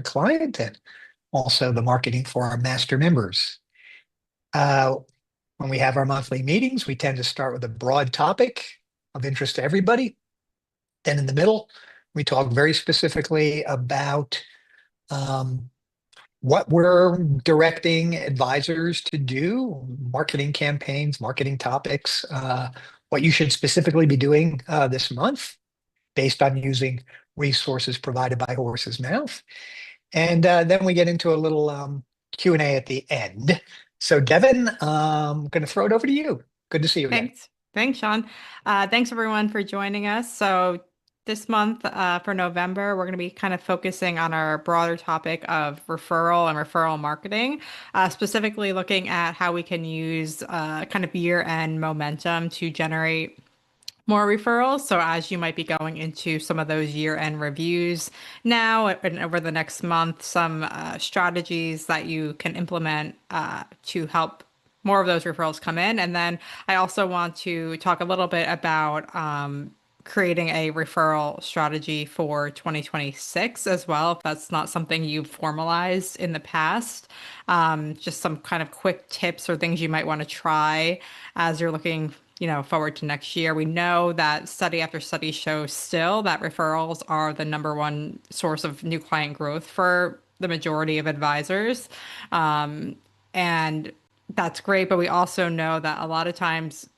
client and also the marketing for our master members. Uh, when we have our monthly meetings, we tend to start with a broad topic of interest to everybody. Then in the middle, we talk very specifically about um, what we're directing advisors to do, marketing campaigns, marketing topics, what you should specifically be doing this month based on using resources provided by Horse's Mouth. And then we get into a little Q&A at the end. So Devin, I'm going to throw it over to you. Good to see you again. Thanks. Thanks, Sean. Thanks everyone for joining us. So this month, for November, we're going to be kind of focusing on our broader topic of referral and referral marketing, specifically looking at how we can use kind of year-end momentum to generate more referrals. So as you might be going into some of those year-end reviews now and over the next month, some strategies that you can implement to help more of those referrals come in. And then I also want to talk a little bit about creating a referral strategy for 2026 as well, if that's not something you've formalized in the past. Just some kind of quick tips or things you might want to try as you're looking forward to next year. We know that study after study shows still that referrals are the number one source of new client growth for the majority of advisors. And that's great, but we also know that a lot of times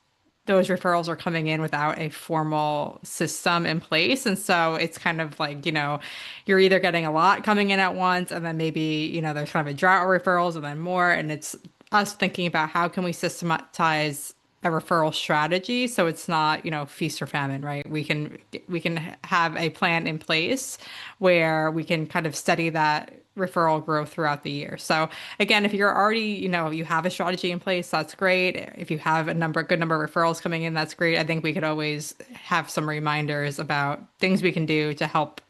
those referrals are coming in without a formal system in place. And so it's kind of like, you're either getting a lot coming in at once, and then maybe, there's kind of a drought of referrals and then more. And it's us thinking about how can we systematize a referral strategy so it's not, feast or famine, right? We can have a plan in place where we can kind of study that referral growth throughout the year. So again, if you're already, you have a strategy in place, that's great. If you have good number of referrals coming in, that's great. I think we could always have some reminders about things we can do to help,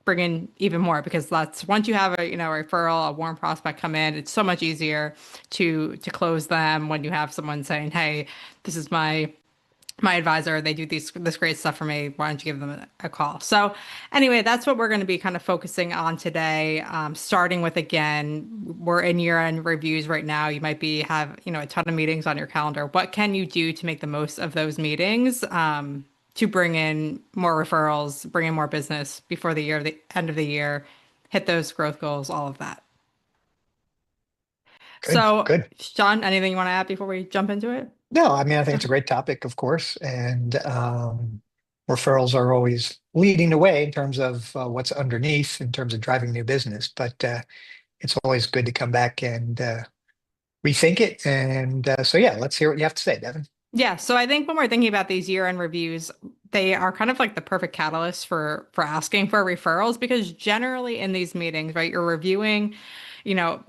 bring in even more, because that's once you have a referral, a warm prospect come in, it's so much easier to close them when you have someone saying, hey, this is my advisor, they do this great stuff for me, why don't you give them a call? So anyway, that's what we're going to be kind of focusing on today, starting with, again, we're in year-end reviews right now. You might have a ton of meetings on your calendar. What can you do to make the most of those meetings, to bring in more referrals, bring in more business before the end of the year, hit those growth goals, all of that. Good, So, good. Sean, anything you want to add before we jump into it? No, I mean, I think it's a great topic, of course, and referrals are always leading the way in terms of what's underneath in terms of driving new business. But it's always good to come back and rethink it. And so, yeah, let's hear what you have to say, Devin. Yeah, so I think when we're thinking about these year-end reviews, they are kind of like the perfect catalyst for asking for referrals, because generally in these meetings, right, you're reviewing, you know,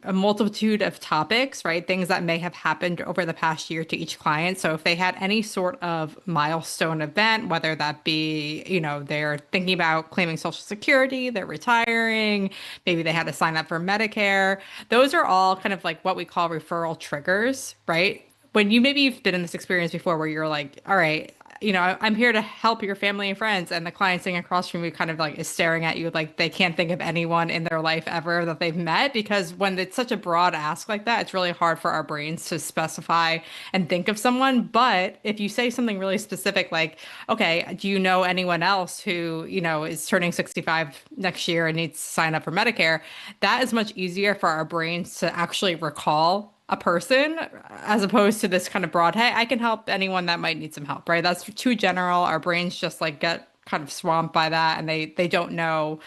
a multitude of topics, right? Things that may have happened over the past year to each client. So if they had any sort of milestone event, whether that be, they're thinking about claiming Social Security, they're retiring, maybe they had to sign up for Medicare, those are all kind of like what we call referral triggers, right? When you've been in this experience before where you're like, all right, I'm here to help your family and friends, and the client sitting across from you kind of like is staring at you like they can't think of anyone in their life ever that they've met, because when it's such a broad ask like that, it's really hard for our brains to specify and think of someone. But if you say something really specific, like, okay, do you know anyone else who, is turning 65 next year and needs to sign up for Medicare, that is much easier for our brains to actually recall a person, as opposed to this kind of broad, hey, I can help anyone that might need some help, right? That's too general. Our brains just like get kind of swamped by that, and they don't know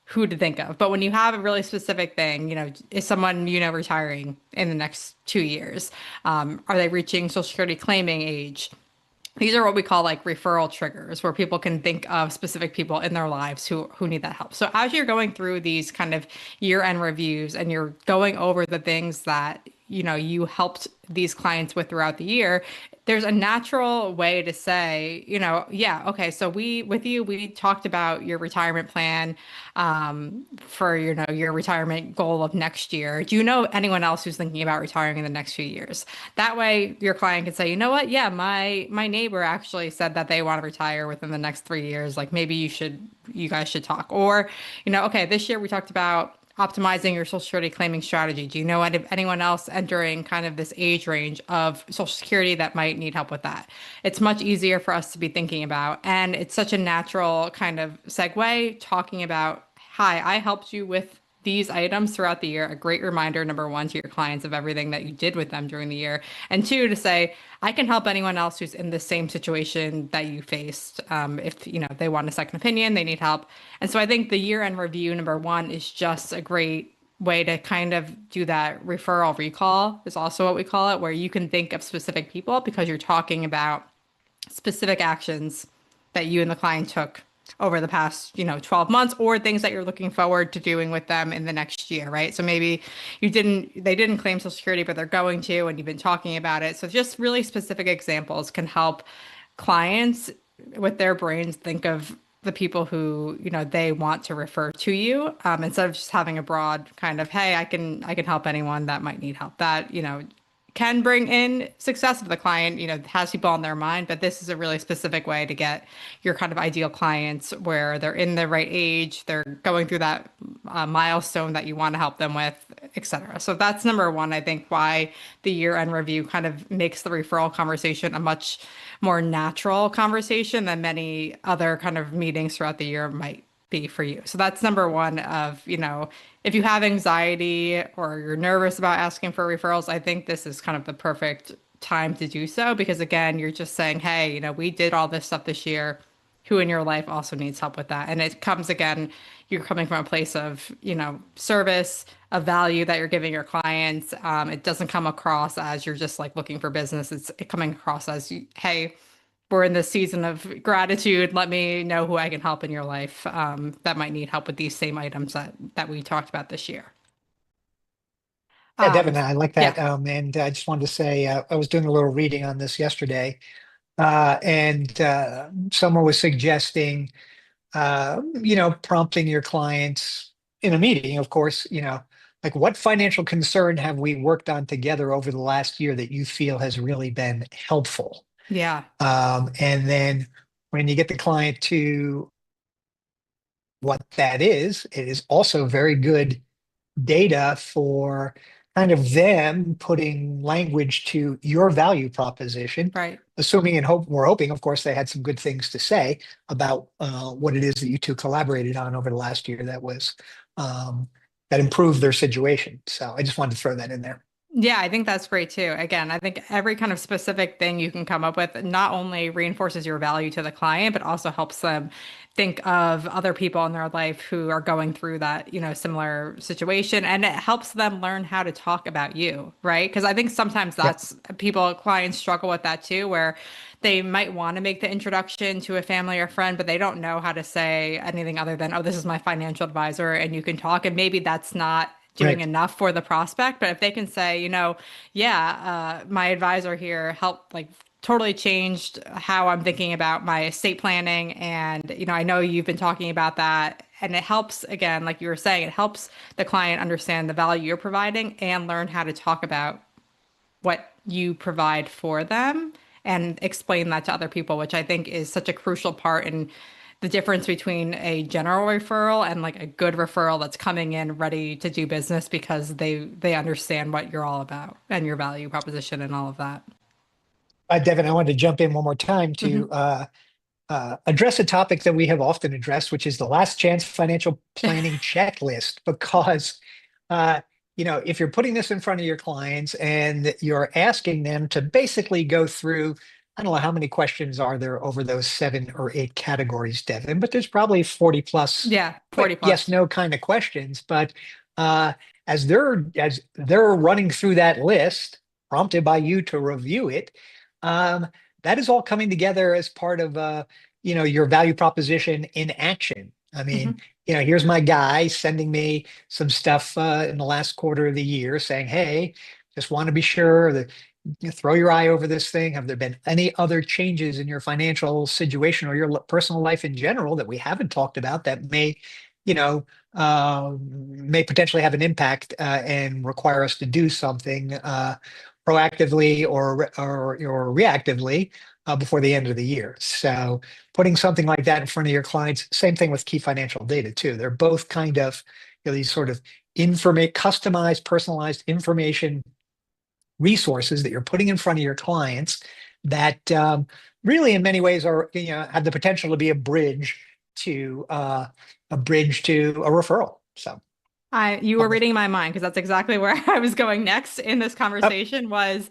who to think of. But when you have a really specific thing, is someone, retiring in the next 2 years? Are they reaching Social Security claiming age? These are what we call like referral triggers, where people can think of specific people in their lives who need that help. So as you're going through these kind of year-end reviews and you're going over the things that you helped these clients with throughout the year, there's a natural way to say, yeah, okay, so we talked about your retirement plan for your retirement goal of next year. Do you know anyone else who's thinking about retiring in the next few years? That way your client can say, you know what? Yeah, my neighbor actually said that they want to retire within the next 3 years. Like maybe you guys should talk. Or, okay, this year we talked about optimizing your Social Security claiming strategy. Do you know anyone else entering kind of this age range of Social Security that might need help with that? It's much easier for us to be thinking about. And it's such a natural kind of segue talking about, hi, I helped you with these items throughout the year. A great reminder, number one, to your clients of everything that you did with them during the year. And two, to say, I can help anyone else who's in the same situation that you faced. If, they want a second opinion, they need help. And so I think the year-end review, number one, is just a great way to kind of do that referral recall is also what we call it, where you can think of specific people because you're talking about specific actions that you and the client took over the past, 12 months or things that you're looking forward to doing with them in the next year, right? So maybe they didn't claim Social Security, but they're going to, and you've been talking about it. So just really specific examples can help clients with their brains think of the people who, they want to refer to you, instead of just having a broad kind of, hey, I can help anyone that might need help. That, can bring in success if the client, has people on their mind, but this is a really specific way to get your kind of ideal clients where they're in the right age, they're going through that milestone that you want to help them with, et cetera. So that's number one, I think, why the year-end review kind of makes the referral conversation a much more natural conversation than many other kind of meetings throughout the year might be for you. So that's number one of, if you have anxiety or you're nervous about asking for referrals, I think this is kind of the perfect time to do so because again, you're just saying, hey, we did all this stuff this year. Who in your life also needs help with that? And it comes again, you're coming from a place of, service, of value that you're giving your clients. It doesn't come across as you're just like looking for business. It's coming across as, hey, we're in this season of gratitude. Let me know who I can help in your life that might need help with these same items that we talked about this year. Yeah, Um, Devin, I like yeah, that. And I just wanted to say I was doing a little reading on this yesterday, and someone was suggesting, prompting your clients in a meeting, of course, like what financial concern have we worked on together over the last year that you feel has really been helpful? yeah, And then when you get the client to what that is, it is also very good data for kind of them putting language to your value proposition, right. assuming and we're hoping, of course, they had some good things to say about what it is that you two collaborated on over the last year um, that improved their situation. So I just wanted to throw that in there. Yeah, I think that's great too. Again, I think every kind of specific thing you can come up with not only reinforces your value to the client, but also helps them think of other people in their life who are going through that, similar situation. And it helps them learn how to talk about you, right? Because I think sometimes Yep. clients struggle with that too, where they might want to make the introduction to a family or friend, but they don't know how to say anything other than, oh, this is my financial advisor, and you can talk. And maybe that's not doing Right. enough for the prospect. But if they can say, yeah, my advisor here helped like totally changed how I'm thinking about my estate planning. And, I know you've been talking about that. And it helps, again, like you were saying, it helps the client understand the value you're providing and learn how to talk about what you provide for them and explain that to other people, which I think is such a crucial part in the difference between a general referral and like a good referral that's coming in ready to do business because they understand what you're all about and your value proposition and all of that. Devin, I wanted to jump in one more time to Hmm. address a topic that we have often addressed, which is the last chance financial planning checklist. Because, uh, if you're putting this in front of your clients and you're asking them to basically go through, I don't know how many questions are there over those 7 or 8 categories, Devin, but there's probably 40 plus Yeah, quick 40 yes, plus. no kind of questions. But uh, as they're running through that list, prompted by you to review it, um, that is all coming together as part of your value proposition in action. I mean, Hmm. here's my guy sending me some stuff in the last quarter of the year saying, hey, Just want to be sure that you throw your eye over this thing. Have there been any other changes in your financial situation or your personal life in general that we haven't talked about that you know, may potentially have an impact and require us to do something proactively or reactively before the end of the year. So putting something like that in front of your clients, same thing with key financial data too. They're both kind of these sort of customized, personalized information resources that you're putting in front of your clients that really in many ways are have the potential to be a bridge to a referral. So You were um, reading my mind because that's exactly where I was going next in this uh, conversation was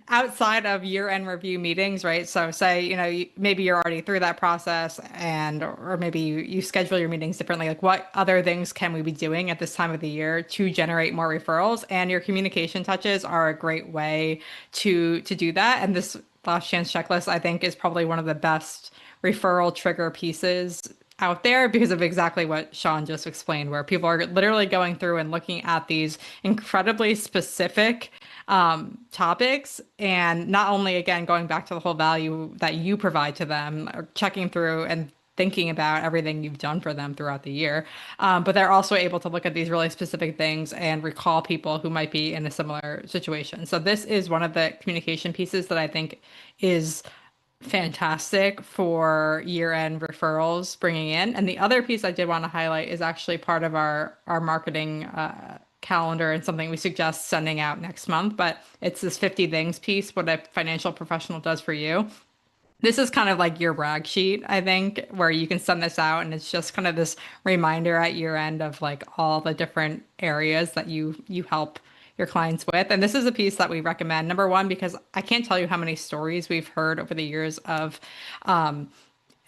outside of year-end review meetings, right? So say, maybe you're already through that process and or maybe you schedule your meetings differently. Like what other things can we be doing at this time of the year to generate more referrals? And your communication touches are a great way to do that. And this last chance checklist, I think, is probably one of the best referral trigger pieces out there because of exactly what Sean just explained, where people are literally going through and looking at these incredibly specific topics. And not only, again, going back to the whole value that you provide to them, or checking through and thinking about everything you've done for them throughout the year. But they're also able to look at these really specific things and recall people who might be in a similar situation. So this is one of the communication pieces that I think is fantastic for year-end referrals bringing in. And the other piece I did want to highlight is actually part of our marketing calendar and something we suggest sending out next month. But it's this 50 things piece, what a financial professional does for you. This is kind of like your brag sheet, I think, where you can send this out and it's just kind of this reminder at year end of like all the different areas that you help your clients with. And this is a piece that we recommend. Number one, because I can't tell you how many stories we've heard over the years of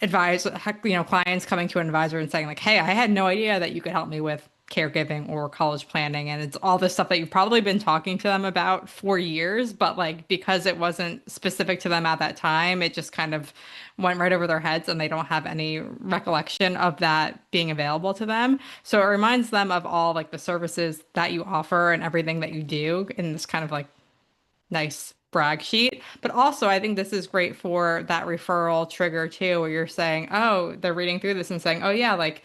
advise clients coming to an advisor and saying like, hey, I had no idea that you could help me with caregiving or college planning, and it's all this stuff that you've probably been talking to them about for years, but like because it wasn't specific to them at that time, it just kind of went right over their heads and they don't have any recollection of that being available to them. So it reminds them of all like the services that you offer and everything that you do in this kind of like nice brag sheet. But also, I think this is great for that referral trigger too, where you're saying, oh, they're reading through this and saying, oh, yeah, like,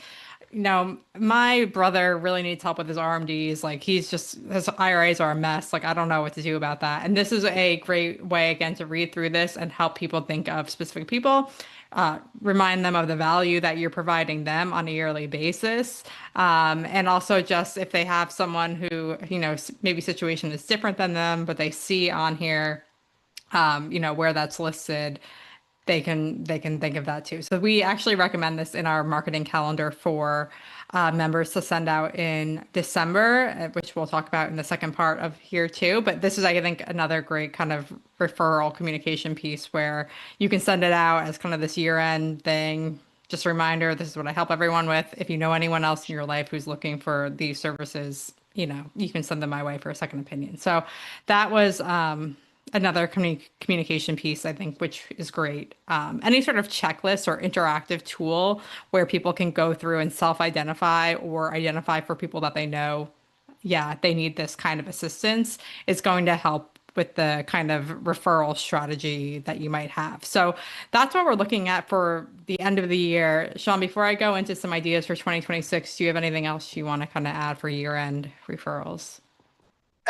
my brother really needs help with his RMDs. Like, his IRAs are a mess. Like, I don't know what to do about that. And this is a great way, again, to read through this and help people think of specific people. Remind them of the value that you're providing them on a yearly basis. And also just if they have someone who, maybe situation is different than them, but they see on here, where that's listed, they can think of that too. So we actually recommend this in our marketing calendar for members to send out in December, which we'll talk about in the second part of here too. But this is, I think, another great kind of referral communication piece where you can send it out as kind of this year-end thing. Just a reminder, this is what I help everyone with. If you know anyone else in your life who's looking for these services, you can send them my way for a second opinion. So that was another communication piece, I think, which is great. Any sort of checklist or interactive tool where people can go through and self-identify or identify for people that they know, yeah, they need this kind of assistance is going to help with the kind of referral strategy that you might have. So that's what we're looking at for the end of the year. Sean, before I go into some ideas for 2026, do you have anything else you want to kind of add for year-end referrals?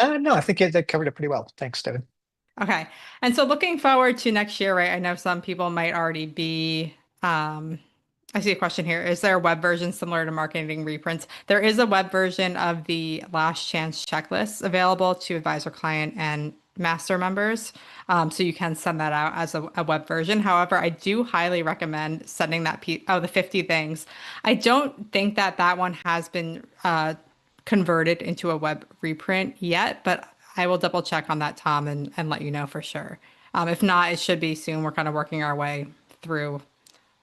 no, I think that covered it pretty well. Thanks, David. Okay. And so looking forward to next year, right? I know some people might already be, I see a question here. Is there a web version similar to marketing reprints? There is a web version of the last chance checklist available to advisor client and master members. So you can send that out as a web version. However, I do highly recommend sending that the 50 things. I don't think that one has been converted into a web reprint yet, but I will double check on that, Tom, and let you know for sure. If not, it should be soon. We're kind of working our way through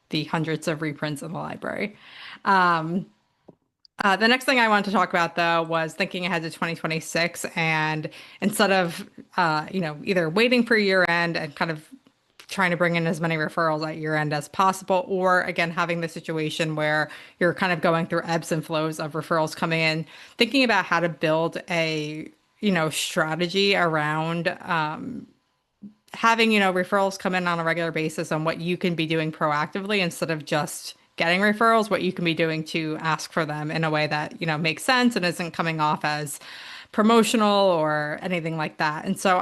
the hundreds of reprints in the library. Um, the next thing I wanted to talk about, though, was thinking ahead to 2026. And instead of, either waiting for year end and kind of trying to bring in as many referrals at year end as possible, or again, having the situation where you're kind of going through ebbs and flows of referrals coming in, thinking about how to build a strategy around having, referrals come in on a regular basis on what you can be doing proactively instead of just getting referrals, what you can be doing to ask for them in a way that, makes sense and isn't coming off as promotional or anything like that. And so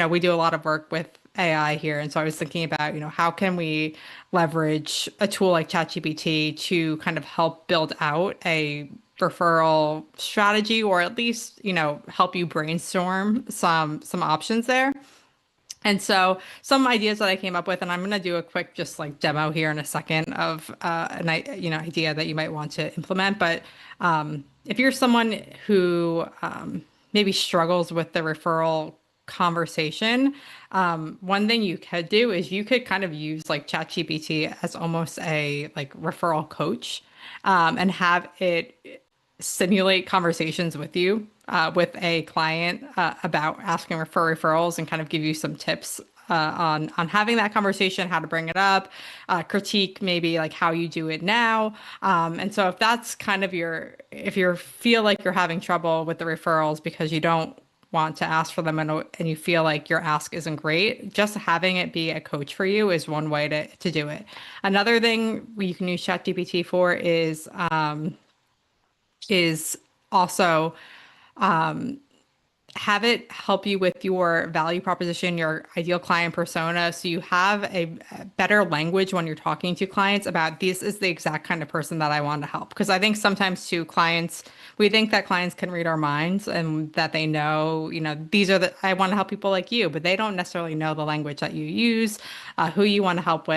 we do a lot of work with AI here. And so I was thinking about, how can we leverage a tool like ChatGPT to kind of help build out a referral strategy, or at least, help you brainstorm some options there. And so some ideas that I came up with, and I'm going to do a quick just like demo here in a second of idea that you might want to implement. But if you're someone who maybe struggles with the referral conversation, one thing you could do is you could kind of use like ChatGPT as almost a like referral coach, and have it simulate conversations with you, with a client, about asking for referrals and kind of give you some tips on having that conversation, how to bring it up, critique maybe like how you do it now. And so if that's kind of if you feel like you're having trouble with the referrals because you don't want to ask for them, and you feel like your ask isn't great, just having it be a coach for you is one way to do it. Another thing you can use ChatGPT for is also have it help you with your value proposition, your ideal client persona. So you have a better language when you're talking to clients about this is the exact kind of person that I want to help. Because I think sometimes too, we think that clients can read our minds and that they know, these are I want to help people like you, but they don't necessarily know the language that you use, who you want to help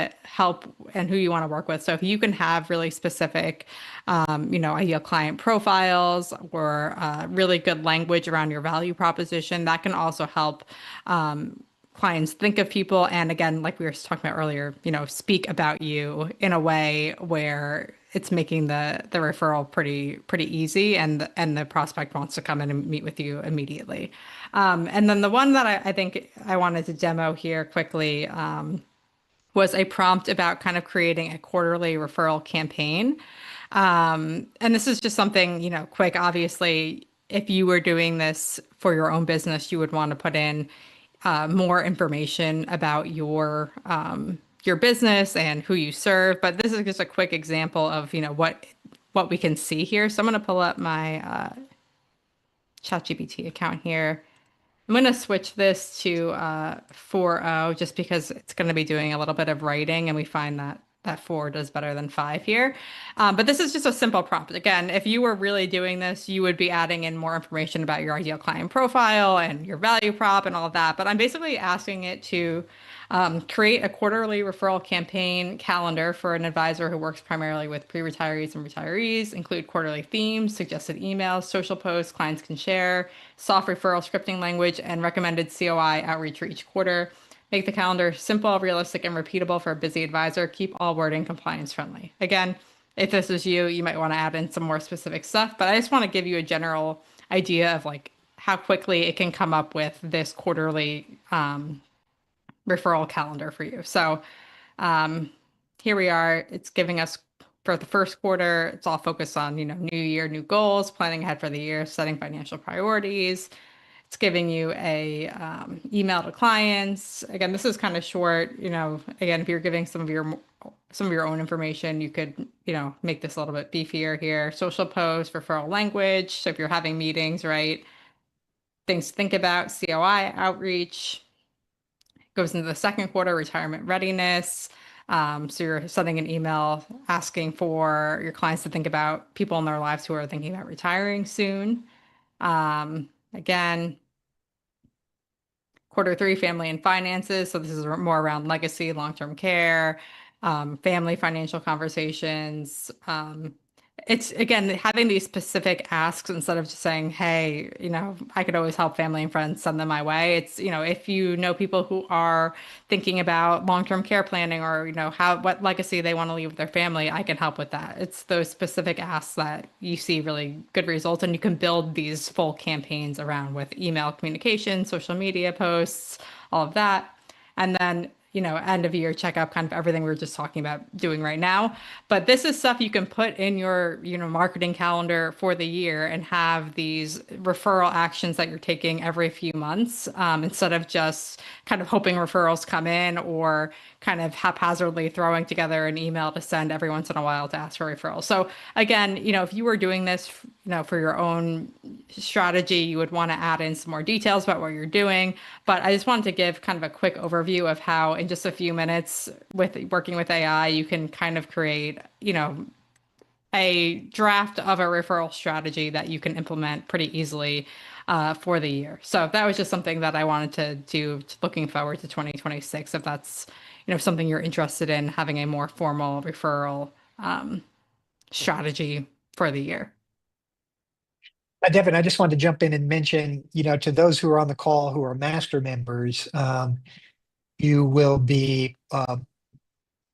and who you want to work with. So if you can have really specific, ideal client profiles or really good language around your value proposition, that can also help clients think of people. And again, like we were talking about earlier, speak about you in a way where it's making the referral pretty easy, and the prospect wants to come in and meet with you immediately. And then the one that I think I wanted to demo here quickly was a prompt about kind of creating a quarterly referral campaign. And this is just something, quick. Obviously, if you were doing this for your own business, you would want to put in more information about your business and who you serve. But this is just a quick example of, what we can see here. So I'm going to pull up my ChatGPT account here. I'm going to switch this to 4.0 just because it's going to be doing a little bit of writing, and we find that 4 does better than 5 here. But this is just a simple prompt. Again, if you were really doing this, you would be adding in more information about your ideal client profile and your value prop and all of that. But I'm basically asking it to create a quarterly referral campaign calendar for an advisor who works primarily with pre-retirees and retirees, include quarterly themes, suggested emails, social posts clients can share, soft referral scripting language, and recommended COI outreach for each quarter. Make the calendar simple, realistic, and repeatable for a busy advisor. Keep all wording compliance friendly. Again, if this is you, you might want to add in some more specific stuff, but I just want to give you a general idea of like how quickly it can come up with this quarterly referral calendar for you. So here we are. It's giving us for the first quarter. It's all focused on, new year, new goals, planning ahead for the year, setting financial priorities. It's giving you a email to clients. Again, this is kind of short. Again, if you're giving some of your own information, you could, make this a little bit beefier here. Social post, referral language. So if you're having meetings, right? Things to think about, COI outreach. Goes into the second quarter, retirement readiness. So you're sending an email asking for your clients to think about people in their lives who are thinking about retiring soon. Again, quarter 3, family and finances. So this is more around legacy, long-term care, family financial conversations. It's again having these specific asks instead of just saying, hey, I could always help family and friends, send them my way. It's, if you know people who are thinking about long-term care planning, or, what legacy they want to leave with their family, I can help with that. It's those specific asks that you see really good results, and you can build these full campaigns around with email communication, social media posts, all of that. And then, end of year checkup, kind of everything we were just talking about doing right now. But this is stuff you can put in your, marketing calendar for the year and have these referral actions that you're taking every few months, instead of just kind of hoping referrals come in or kind of haphazardly throwing together an email to send every once in a while to ask for referrals. So again, if you were doing this, for your own strategy, you would want to add in some more details about what you're doing. But I just wanted to give kind of a quick overview of how in just a few minutes with working with AI, you can kind of create, a draft of a referral strategy that you can implement pretty easily for the year. So that was just something that I wanted to do looking forward to 2026, if that's, something you're interested in, having a more formal referral strategy for the year. Devin, I just wanted to jump in and mention, to those who are on the call who are master members, you will be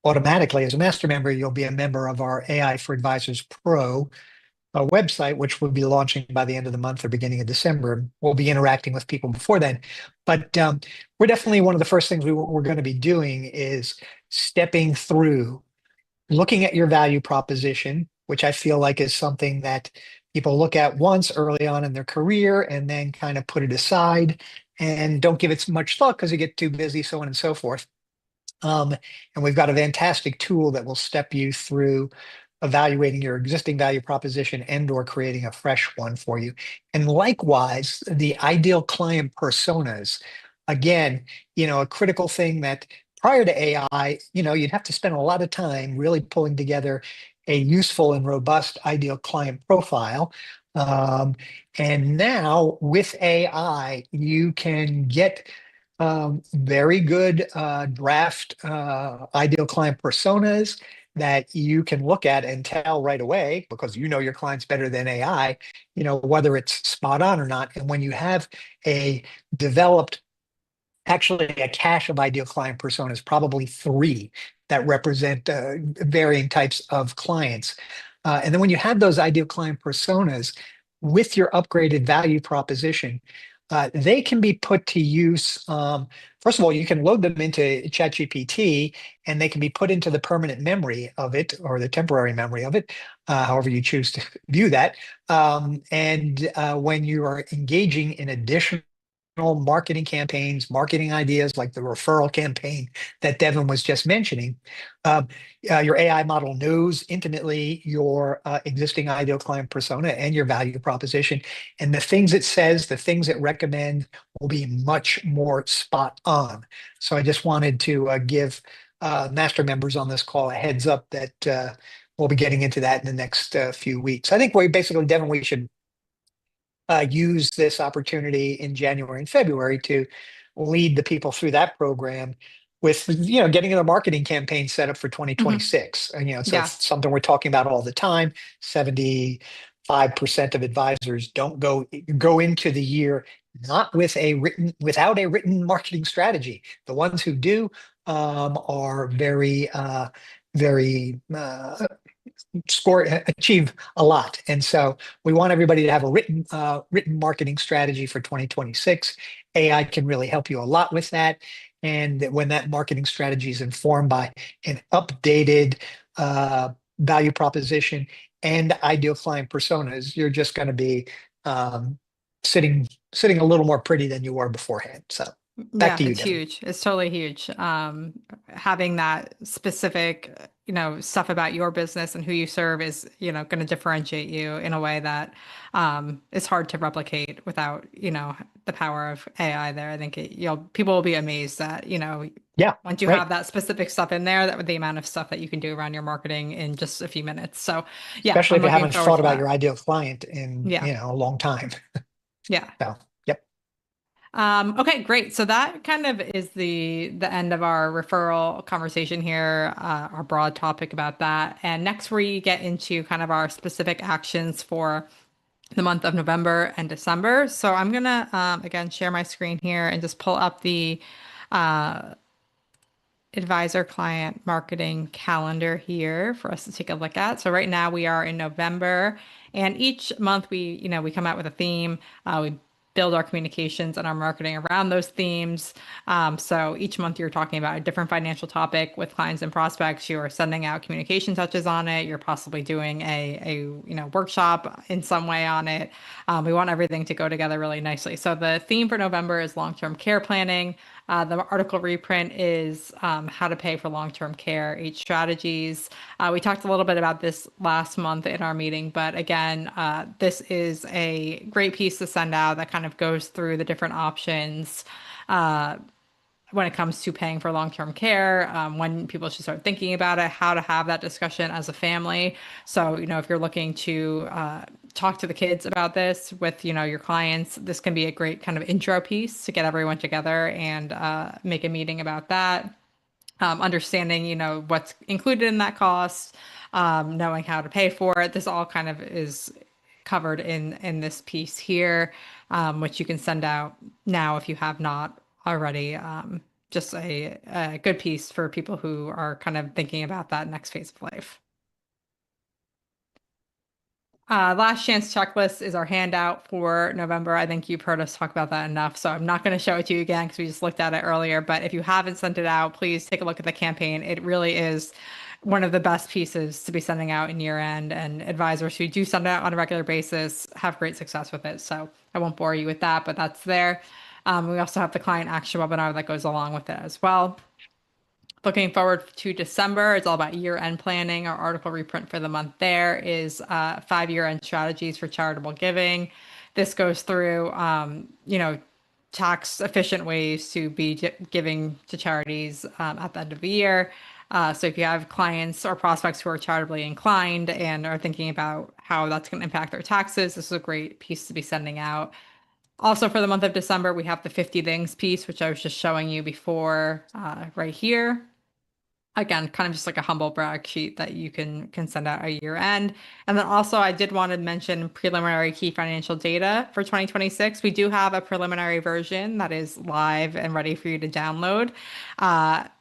automatically, as a master member, you'll be a member of our AI for Advisors Pro website, which will be launching by the end of the month or beginning of December. We'll be interacting with people before then. But we're definitely one of the first things we're going to be doing is stepping through, looking at your value proposition, which I feel like is something that people look at once early on in their career and then kind of put it aside and don't give it much thought because they get too busy, so on and so forth. And we've got a fantastic tool that will step you through evaluating your existing value proposition and or creating a fresh one for you. And likewise, the ideal client personas. Again, a critical thing that prior to AI, you'd have to spend a lot of time really pulling together a useful and robust ideal client profile. Um, and now with AI, you can get very good draft ideal client personas that you can look at and tell right away because you know your clients better than AI, whether it's spot on or not. And when you have a developed, actually a cache of ideal client personas, probably three that represent varying types of clients. And then when you have those ideal client personas with your upgraded value proposition, they can be put to use. First of all, you can load them into ChatGPT and they can be put into the permanent memory of it or the temporary memory of it, however you choose to view that. And when you are engaging in additional marketing campaigns, marketing ideas like the referral campaign that Devin was just mentioning, uh, your AI model knows intimately your existing ideal client persona and your value proposition. And the things it says, the things it recommends will be much more spot on. So I just wanted to give master members on this call a heads up that we'll be getting into that in the next few weeks. I think we basically, Devin, we should use this opportunity in January and February to lead the people through that program with, getting their marketing campaign set up for Mhm. 2026. And, so Yeah. it's something we're talking about all the time. 75% of advisors don't go into the year not without a written marketing strategy. The ones who do are very achieve a lot. And so we want everybody to have a written marketing strategy for 2026. AI can really help you a lot with that. And when that marketing strategy is informed by an updated uh, value proposition and ideal client personas, you're just going to be um, sitting a little more pretty than you were beforehand. So back Yeah, to you, it's Devin. huge. It's totally huge. Having that specific, stuff about your business and who you serve is, going to differentiate you in a way that is hard to replicate without, the power of AI there. I think people will be amazed that, Yeah, once you right. have that specific stuff in there, that with the amount of stuff that you can do around your marketing in just a few minutes. So yeah, Especially I'm if you looking haven't forward thought to about your that. ideal client in Yeah. a long time. Yeah. So, yep. Okay, great. So that kind of is the end of our referral conversation here, our broad topic about that. And next we get into kind of our specific actions for the month of November and December. So I'm gonna again share my screen here and just pull up the uh, advisor client marketing calendar here for us to take a look at. So right now we are in November, and each month we come out with a theme. We build our communications and our marketing around those themes. So each month you're talking about a different financial topic with clients and prospects. You're sending out communication touches on it. You're possibly doing a workshop in some way on it. We want everything to go together really nicely. So the theme for November is long-term care planning. The article reprint is how to pay for long-term care, 8 strategies. We talked a little bit about this last month in our meeting, but again, this is a great piece to send out that kind of goes through the different options when it comes to paying for long-term care, when people should start thinking about it, how to have that discussion as a family. So, if you're looking to talk to the kids about this with, your clients, this can be a great kind of intro piece to get everyone together and make a meeting about that. Understanding, what's included in that cost, knowing how to pay for it. This all kind of is covered in this piece here, which you can send out now if you have not already. Just a good piece for people who are kind of thinking about that next phase of life. Last chance checklist is our handout for November. I think you've heard us talk about that enough, so I'm not going to show it to you again because we just looked at it earlier. But if you haven't sent it out, please take a look at the campaign. It really is one of the best pieces to be sending out in year end, and advisors who do send it out on a regular basis have great success with it. So I won't bore you with that, but that's there. We also have the client action webinar that goes along with it as well. Looking forward to December, it's all about year-end planning. Our article reprint for the month there is 5 year-end strategies for charitable giving. This goes through, tax efficient ways to be giving to charities at the end of the year. So if you have clients or prospects who are charitably inclined and are thinking about how that's going to impact their taxes, this is a great piece to be sending out. Also for the month of December, we have the 50 things piece, which I was just showing you before right here. Again, kind of just like a humble brag sheet that you can send out at year end. And then also I did want to mention preliminary key financial data for 2026. We do have a preliminary version that is live and ready for you to download.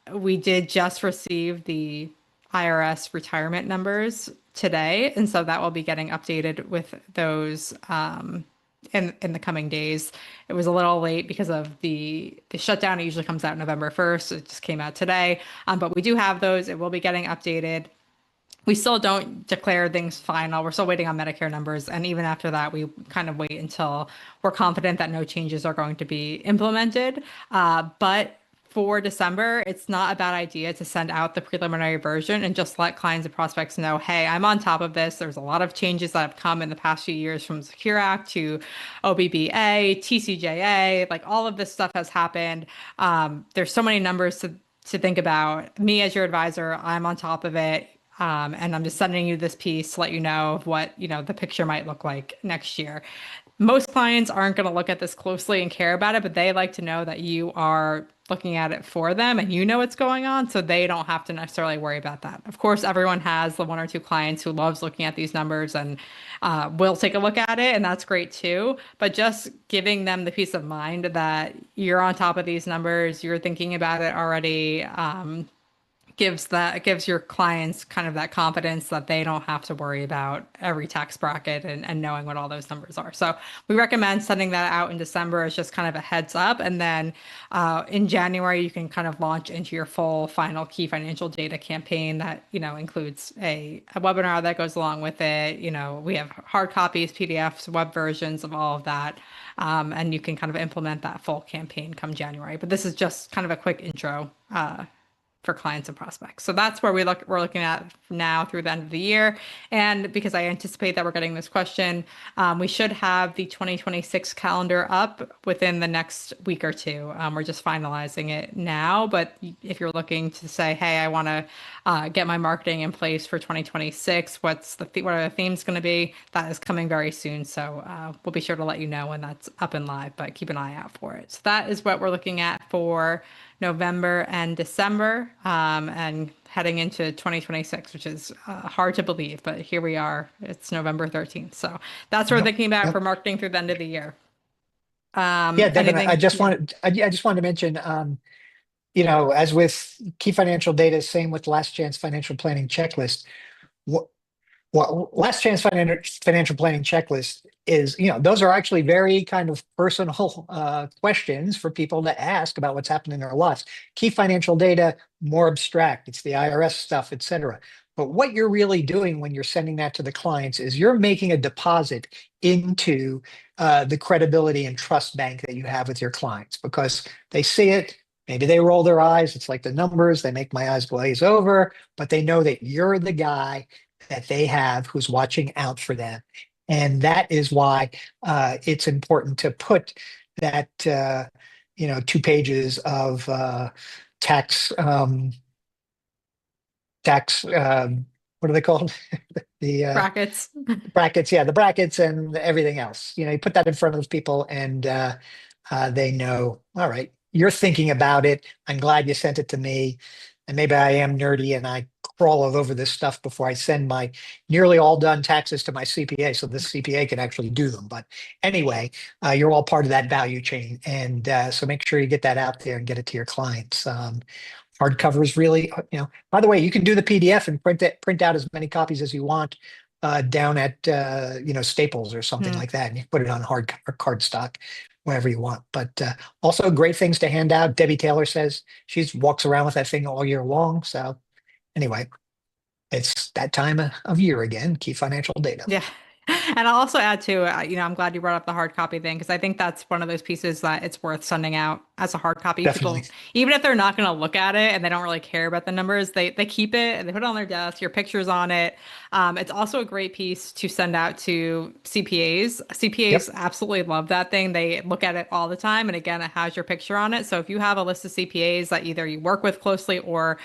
We did just receive the IRS retirement numbers today, and so that will be getting updated with those in the coming days. It was a little late because of the shutdown. It usually comes out November 1st. It just came out today. But we do have those. It will be getting updated. We still don't declare things final. We're still waiting on Medicare numbers. And even after that, we kind of wait until we're confident that no changes are going to be implemented. But for December, it's not a bad idea to send out the preliminary version and just let clients and prospects know, hey, I'm on top of this. There's a lot of changes that have come in the past few years from Secure Act to OBBA, TCJA, like all of this stuff has happened. There's so many numbers to think about. Me as your advisor, I'm on top of it. And I'm just sending you this piece to let you know of what, the picture might look like next year. Most clients aren't going to look at this closely and care about it, but they like to know that you are looking at it for them and you know what's going on, so they don't have to necessarily worry about that. Of course, everyone has the 1 or 2 clients who loves looking at these numbers and will take a look at it, and that's great too. But just giving them the peace of mind that you're on top of these numbers, you're thinking about it already, gives your clients kind of that confidence that they don't have to worry about every tax bracket and knowing what all those numbers are. So we recommend sending that out in December as just kind of a heads up. And then in January, you can kind of launch into your full final key financial data campaign that, includes a webinar that goes along with it. We have hard copies, PDFs, web versions of all of that. And you can kind of implement that full campaign come January. But this is just kind of a quick intro for clients and prospects. So that's where we're looking at now through the end of the year. And because I anticipate that we're getting this question, we should have the 2026 calendar up within the next week or two. We're just finalizing it now, but if you're looking to say, hey, I want to get my marketing in place for 2026, what are the themes going to be? That is coming very soon. So we'll be sure to let you know when that's up and live, but keep an eye out for it. So that is what we're looking at for November and December, and heading into 2026, which is hard to believe, but here we are. It's November 13th. So that's what we're Yep. thinking about Yep. for marketing through the end of the year. Yeah, Devin, I Anything? just Yeah. wanted I just wanted to mention, as with key financial data, same with last chance financial planning checklist. What last chance financial planning checklist is, those are actually very kind of personal questions for people to ask about what's happening in their lives. Key financial data, more abstract. It's the IRS stuff, et cetera. But what you're really doing when you're sending that to the clients is you're making a deposit into the credibility and trust bank that you have with your clients because they see it. Maybe they roll their eyes. It's like the numbers, they make my eyes glaze over, but they know that you're the guy that they have who's watching out for them. And that is why it's important to put that, 2 pages of tax, what are they called? The Brackets. brackets, yeah, the brackets and everything else. You put that in front of people and they know, all right, you're thinking about it. I'm glad you sent it to me. And maybe I am nerdy and I crawl all over this stuff before I send my nearly all done taxes to my CPA so this CPA can actually do them. But anyway, you're all part of that value chain. And so make sure you get that out there and get it to your clients. Hardcover is really, by the way, you can do the PDF and print out as many copies as you want down at, Staples or something Hmm. like that. And you put it on hard or cardstock, wherever you want. But also great things to hand out. Debbie Taylor says she walks around with that thing all year long. So anyway, it's that time of year again, key financial data. Yeah. And I'll also add to, I'm glad you brought up the hard copy thing because I think that's one of those pieces that it's worth sending out as a hard copy. Definitely. People, even if they're not going to look at it and they don't really care about the numbers, they keep it and they put it on their desk, your picture's on it. It's also a great piece to send out to CPAs. CPAs Yep. absolutely love that thing. They look at it all the time. And again, it has your picture on it. So if you have a list of CPAs that either you work with closely or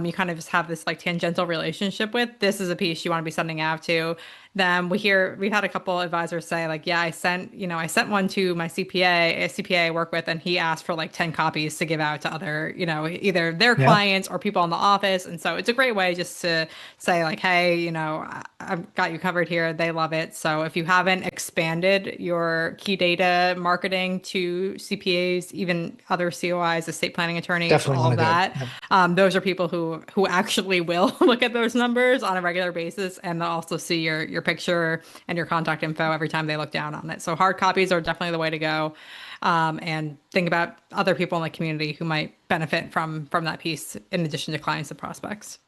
you kind of just have this like tangential relationship with, this is a piece you want to be sending out to them. We've had a couple advisors say like, yeah, I sent one to my CPA, a CPA I work with, and he asked for like 10 copies to give out to other, either their Yeah. clients or people in the office. And so it's a great way just to say like, hey, I've got you covered here. They love it. So if you haven't expanded your key data marketing to CPAs, even other COIs, estate planning attorneys, Definitely all want of to do it. that, Yep. those are people who actually will look at those numbers on a regular basis and they'll also see your picture and your contact info every time they look down on it. So hard copies are definitely the way to go. And think about other people in the community who might benefit from that piece in addition to clients and prospects.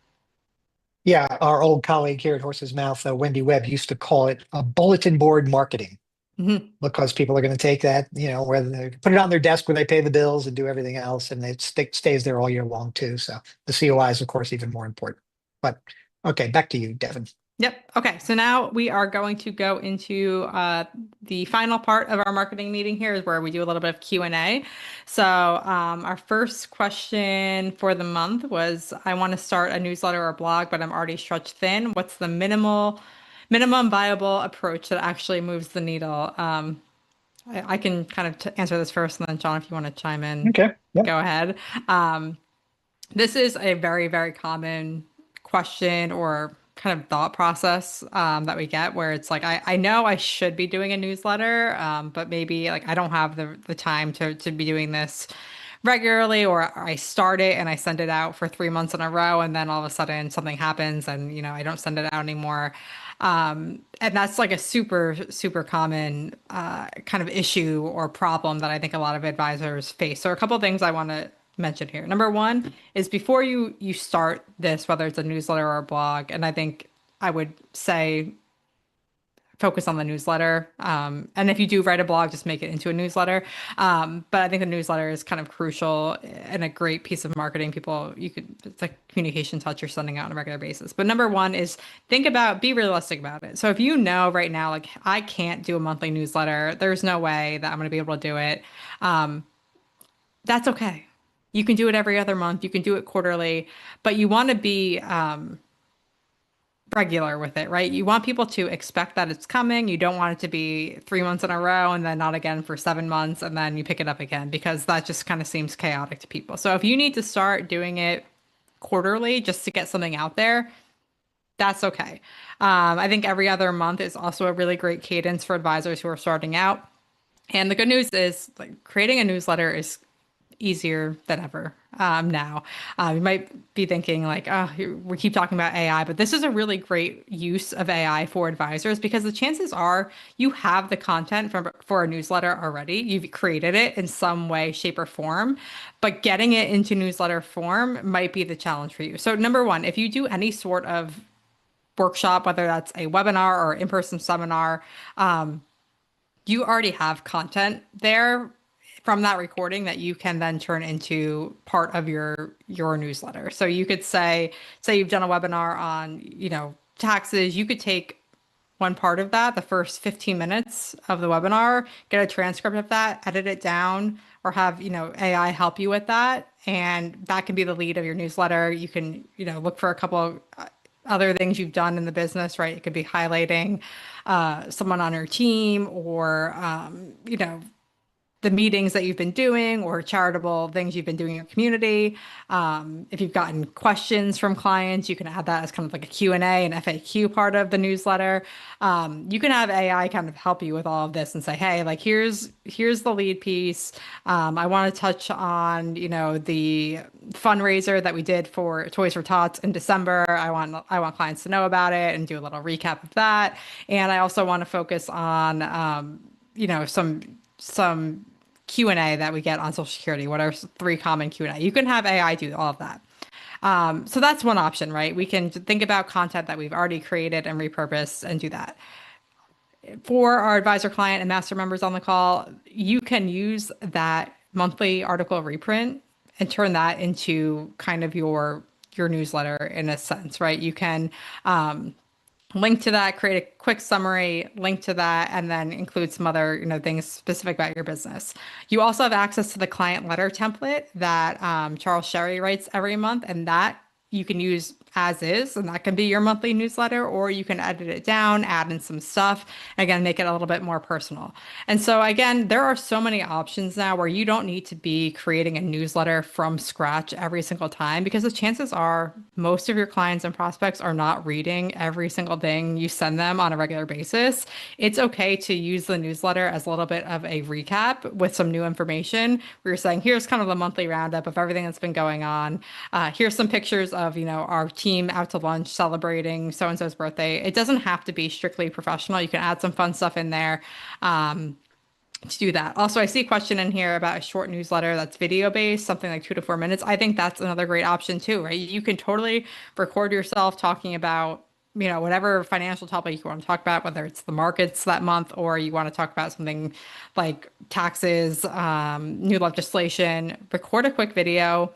Yeah, our old colleague here at Horse's Mouth, Wendy Webb, used to call it a bulletin board marketing Mhm. because people are going to take that, where they put it on their desk where they pay the bills and do everything else, and it stays there all year long too. So the COI is, of course, even more important. But okay, back to you, Devin. Yep. Okay. So now we are going to go into the final part of our marketing meeting here is where we do a little bit of Q&A. So our first question for the month was, I want to start a newsletter or blog, but I'm already stretched thin. What's the minimum viable approach that actually moves the needle? I can kind of answer this first, and then John, if you want to chime in, Okay. Yep. go ahead. Um, this is a very, very common question or kind of thought process that we get where it's like, I know I should be doing a newsletter, but maybe like I don't have the time to be doing this regularly, or I start it and I send it out for 3 months in a row, and then all of a sudden something happens and, I don't send it out anymore. And that's like a super, super common kind of issue or problem that I think a lot of advisors face. So a couple of things I want to mention here. Number one is before you start this, whether it's a newsletter or a blog, and I think I would say focus on the newsletter. And if you do write a blog, just make it into a newsletter. But I think the newsletter is kind of crucial and a great piece of marketing. It's a communication touch you're sending out on a regular basis. But number one is be realistic about it. So if you know right now, like I can't do a monthly newsletter, there's no way that I'm going to be able to do it. That's okay. You can do it every other month. You can do it quarterly, but you want to be regular with it, right? You want people to expect that it's coming. You don't want it to be 3 months in a row and then not again for 7 months and then you pick it up again because that just kind of seems chaotic to people. So if you need to start doing it quarterly just to get something out there, that's okay. I think every other month is also a really great cadence for advisors who are starting out. And the good news is like creating a newsletter is easier than ever. now. You might be thinking like, oh, we keep talking about AI, but this is a really great use of AI for advisors because the chances are you have the content for a newsletter already. You've created it in some way, shape, or form, but getting it into newsletter form might be the challenge for you. So number one, if you do any sort of workshop, whether that's a webinar or in-person seminar, you already have content there from that recording that you can then turn into part of your newsletter. So you could say you've done a webinar on, taxes, you could take one part of that, the first 15 minutes of the webinar, get a transcript of that, edit it down, or have, AI help you with that. And that can be the lead of your newsletter. You can, look for a couple of other things you've done in the business, right? It could be highlighting someone on your team or, the meetings that you've been doing or charitable things you've been doing in your community. If you've gotten questions from clients, you can add that as kind of like a Q&A and FAQ part of the newsletter. You can have AI kind of help you with all of this and say, hey, like here's the lead piece. I want to touch on, the fundraiser that we did for Toys for Tots in December. I want clients to know about it and do a little recap of that. And I also want to focus on some Q&A that we get on Social Security. What are three common Q&A? You can have AI do all of that. So that's one option, right? We can think about content that we've already created and repurposed and do that. For our advisor client and master members on the call, you can use that monthly article reprint and turn that into kind of your newsletter in a sense, right? You can link to that, create a quick summary, link to that, and then include some other, things specific about your business. You also have access to the client letter template that Charles Sherry writes every month, and that you can use as is, and that can be your monthly newsletter, or you can edit it down, add in some stuff, and again, make it a little bit more personal. And so again, there are so many options now where you don't need to be creating a newsletter from scratch every single time because the chances are most of your clients and prospects are not reading every single thing you send them on a regular basis. It's okay to use the newsletter as a little bit of a recap with some new information. We're saying, here's kind of the monthly roundup of everything that's been going on. Here's some pictures of, our team out to lunch celebrating so-and-so's birthday. It doesn't have to be strictly professional. You can add some fun stuff in there. To do that. Also, I see a question in here about a short newsletter that's video based, something like 2 to 4 minutes. I think that's another great option too, right? You can totally record yourself talking about, whatever financial topic you want to talk about, whether it's the markets that month or you want to talk about something like taxes, new legislation. Record a quick video.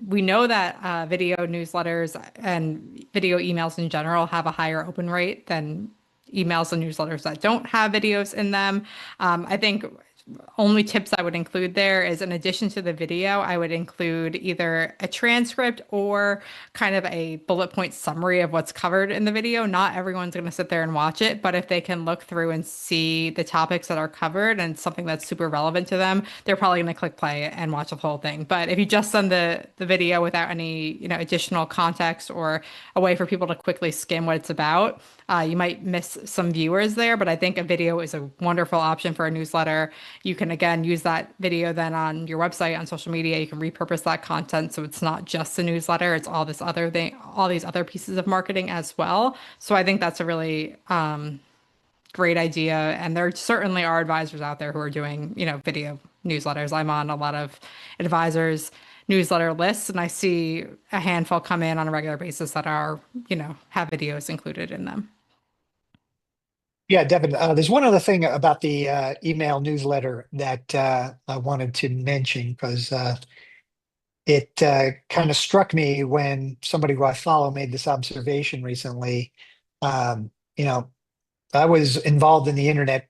We know that video newsletters and video emails in general have a higher open rate than emails and newsletters that don't have videos in them. I think only tips I would include there is in addition to the video, I would include either a transcript or kind of a bullet point summary of what's covered in the video. Not everyone's going to sit there and watch it, but if they can look through and see the topics that are covered and something that's super relevant to them, they're probably going to click play and watch the whole thing. But if you just send the video without any, additional context or a way for people to quickly skim what it's about, you might miss some viewers there, but I think a video is a wonderful option for a newsletter. You can, again, use that video then on your website, on social media. You can repurpose that content so it's not just a newsletter, it's all this other thing, all these other pieces of marketing as well. So I think that's a really great idea. And there certainly are advisors out there who are doing, video newsletters. I'm on a lot of advisors' newsletter lists, and I see a handful come in on a regular basis that are, have videos included in them. Yeah, Devin, there's one other thing about the email newsletter that I wanted to mention because it kind of struck me when somebody who I follow made this observation recently. Um, you know, I was involved in the internet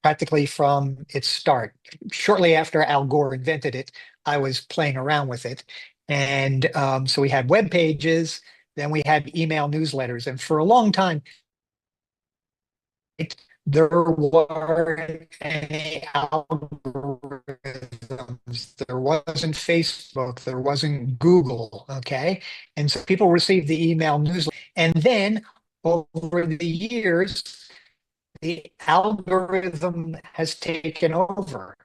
practically from its start. Shortly after Al Gore invented it, I was playing around with it. And so we had web pages, then we had email newsletters. And for a long time, there weren't any algorithms. There wasn't Facebook. There wasn't Google. Okay. And so people received the email newsletter. And then over the years, the algorithm has taken over.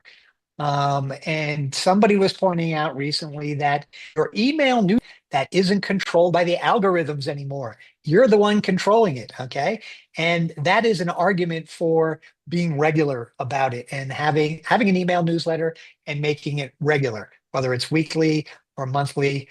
And somebody was pointing out recently that your email news that isn't controlled by the algorithms anymore. You're the one controlling it, okay? And that is an argument for being regular about it and having an email newsletter and making it regular, whether it's weekly or monthly.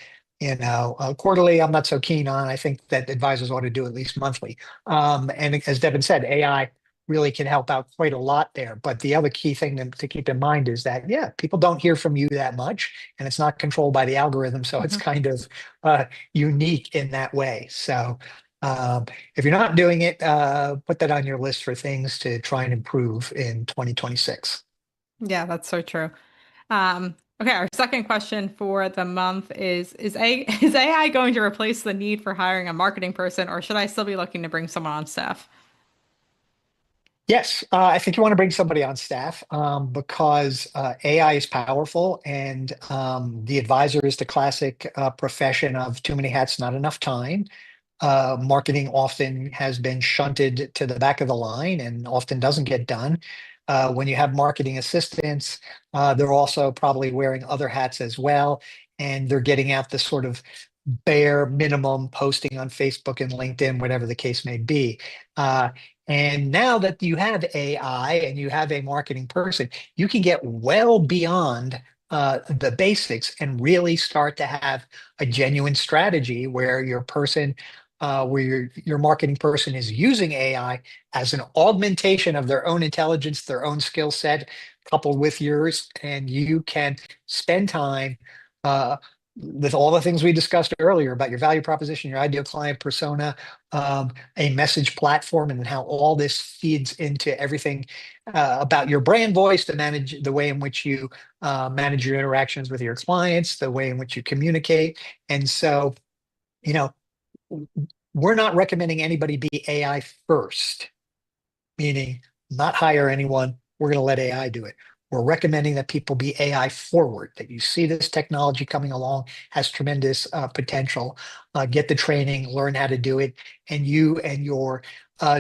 Quarterly, I'm not so keen on. I think that advisors ought to do at least monthly. And as Devin said, AI really can help out quite a lot there. But the other key thing to keep in mind is that, yeah, people don't hear from you that much, and it's not controlled by the algorithm. So it's Mhm. kind of unique in that way. So um, if you're not doing it, put that on your list for things to try and improve in 2026. Yeah, that's so true. Okay, our second question for the month is AI going to replace the need for hiring a marketing person, or should I still be looking to bring someone on staff? Yes, I think you want to bring somebody on staff because AI is powerful, and the advisor is the classic profession of too many hats, not enough time. Marketing often has been shunted to the back of the line and often doesn't get done. When you have marketing assistants, they're also probably wearing other hats as well, and they're getting out the sort of bare minimum posting on Facebook and LinkedIn, whatever the case may be. Uh, and now that you have AI and you have a marketing person, you can get well beyond the basics and really start to have a genuine strategy where your marketing person is using AI as an augmentation of their own intelligence, their own skill set, coupled with yours, and you can spend time uh, with all the things we discussed earlier about your value proposition, your ideal client persona, a message platform, and how all this feeds into everything about your brand voice to manage the way in which you manage your interactions with your clients, the way in which you communicate. And so, you know, we're not recommending anybody be AI first, meaning not hire anyone. We're going to let AI do it. We're recommending that people be AI forward, that you see this technology coming along has tremendous potential. Get the training, learn how to do it, and you and your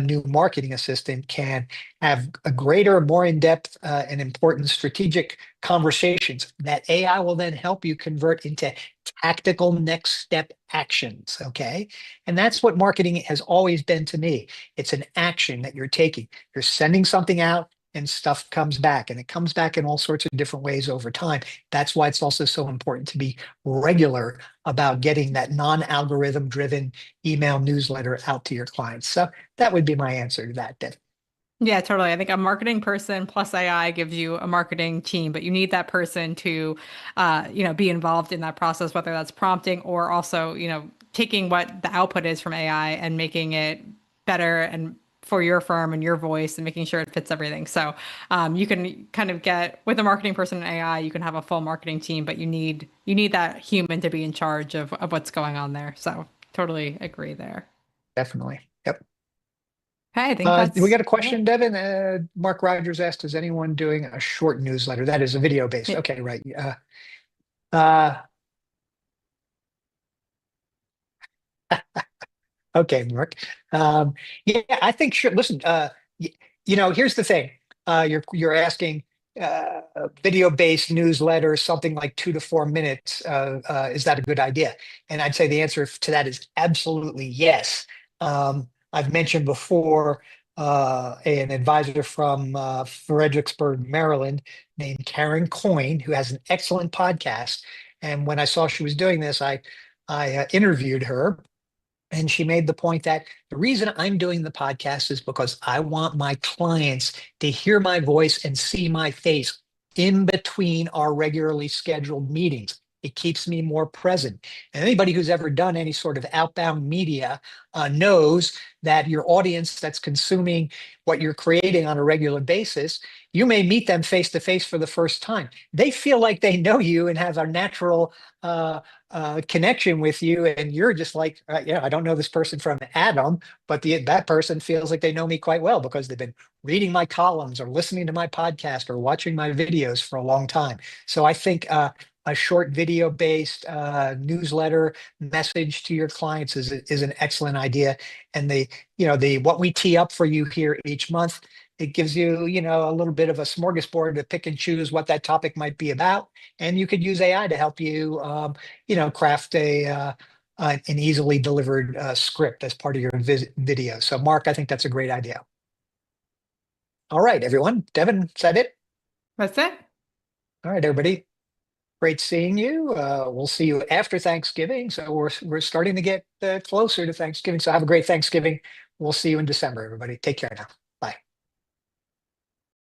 new marketing assistant can have a greater, more in-depth and important strategic conversations that AI will then help you convert into tactical next step actions. Okay. And that's what marketing has always been to me. It's an action that you're taking. You're sending something out and stuff comes back, and it comes back in all sorts of different ways over time. That's why it's also so important to be regular about getting that non-algorithm driven email newsletter out to your clients. So that would be my answer to that, Deb. Yeah, totally. I think a marketing person plus AI gives you a marketing team, but you need that person to, be involved in that process, whether that's prompting or also, taking what the output is from AI and making it better and for your firm and your voice and making sure it fits everything. So, you can kind of get with a marketing person and AI, you can have a full marketing team, but you need that human to be in charge of what's going on there. So, totally agree there. Definitely. Yep. Okay, I think We that's got a it. question, Devin. Mark Rogers asked, is anyone doing a short newsletter? That is a video based. Yeah. Okay, right. Uh, Okay, Mark. Um, yeah, I think sure. Listen, y- here's the thing. You're asking a video-based newsletter, something like 2 to 4 minutes. Is that a good idea? And I'd say the answer to that is absolutely yes. I've mentioned before an advisor from Fredericksburg, Maryland, named Karen Coyne, who has an excellent podcast. And when I saw she was doing this, I interviewed her, and she made the point that the reason I'm doing the podcast is because I want my clients to hear my voice and see my face in between our regularly scheduled meetings. It keeps me more present. And anybody who's ever done any sort of outbound media knows that your audience that's consuming what you're creating on a regular basis, you may meet them face to face for the first time. They feel like they know you and have a natural uh, connection with you, and you're just like, yeah, I don't know this person from Adam, but that person feels like they know me quite well because they've been reading my columns or listening to my podcast or watching my videos for a long time. So I think a short video based newsletter message to your clients is an excellent idea. And the what we tee up for you here each month, It gives you, a little bit of a smorgasbord to pick and choose what that topic might be about. And you could use AI to help you, craft an easily delivered script as part of your video. So, Mark, I think that's a great idea. All right, everyone. Devin, is that it? That's it. All right, everybody. Great seeing you. We'll see you after Thanksgiving. So we're starting to get closer to Thanksgiving. So have a great Thanksgiving. We'll see you in December, everybody. Take care now.